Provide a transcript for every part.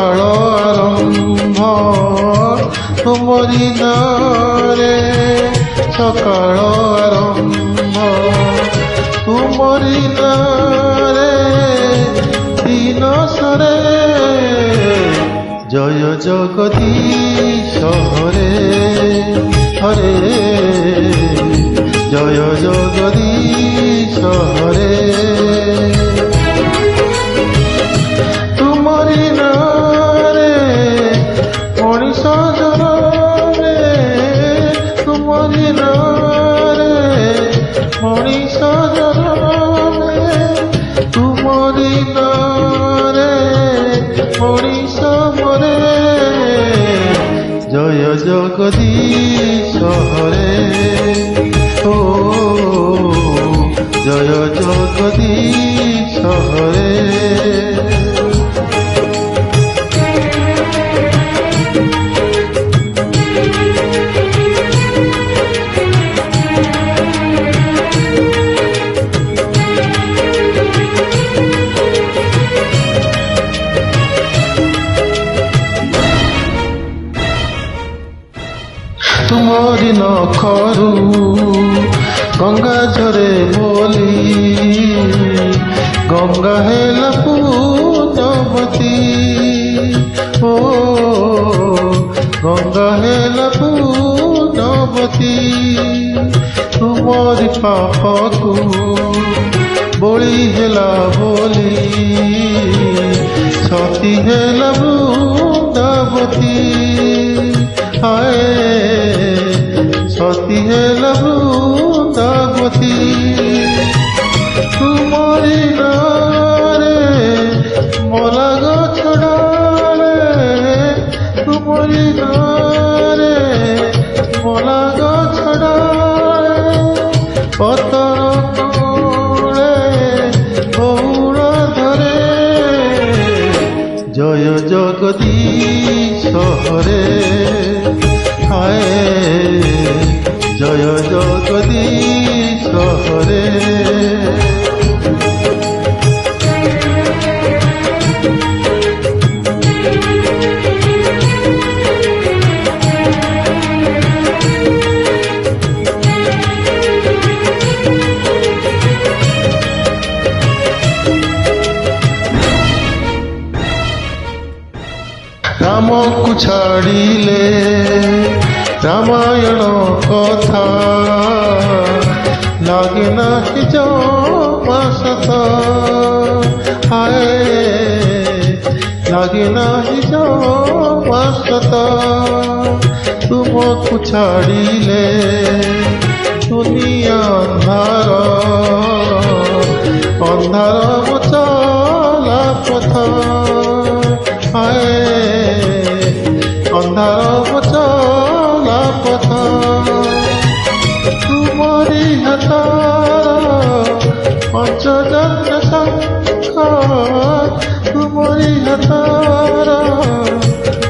সকাল আরম্ভ তুমরি নারে, সকাল আরম্ভ তুমরি নারে, দিন সরে জয় জগদীশ হরে হরে, জয় জগদীশ হরে। তুমরি নারে মଣିষ জনমে, তুমরি নারে মଣିষ জনমে, তুমরি নারে মଣିষ মরে, জয় জগদীশ হরে ও, জয় জগদীশ হরে। ତୁମରି ନଖରୁ ଗଙ୍ଗା ଝରେ ବୋଲି, ଗଙ୍ଗା ହେଲା ପୂର୍ଣ୍ଣବତୀ ଓ, ଗଙ୍ଗା ହେଲା ପୂର୍ଣ୍ଣବତୀ। ତୁମରି ପାପକୁ ବଳି ହେଲା ବୋଲି, ସତୀ ହେଲା ବୃନ୍ଦାବତୀ ହାୟ, ସତୀ ହେଲା ବୃନ୍ଦାବତୀ। ତୁମରି ନାରେ ମଲା ଗଛ ଡାଳେ, ତୁମରି ନାରେ ମଲା ଗଛ ଡାଳେ, ପତର ତଳେ ଗୌର ଧରେ, জয় জগদীশ হরে হায়, জয় জগদীশ হরে। রামକୁ ଛାଡ଼ିଲେ ରାମାୟଣ କଥା, ଲାଗେ ନାହିଁ ଜମା ସତ ହାୟ, ଲାଗେ ନାହିଁ ଜମା ସତ। ତୁମକୁ ଛାଡ଼ିଲେ ଦୁନିଆ ଅନ୍ଧାର, ଅନ୍ଧାର ମୋ ଚଲା ପଥ ହାୟ, ଅନ୍ଧାର ଚଲା ପଥ। ତୁମରି ହାତର ପଞ୍ଚଜନ୍ୟ ଶଙ୍ଖ, ତୁମରି ହାତର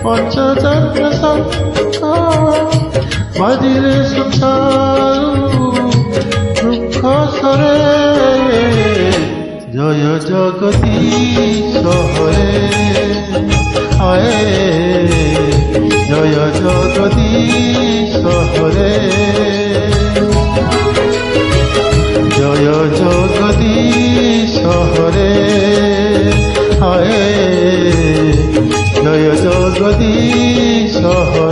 ପଞ୍ଚଜନ୍ୟ ଶଙ୍ଖ, ବାଜିରେ ସଂସାରୁ ଦୁଃଖ ସରେ, জয় জগদীশ হরে হায়, জয় জগদীশ হরে, জয় জগদীশ হরে হায়, জয় জগদীশ হরে।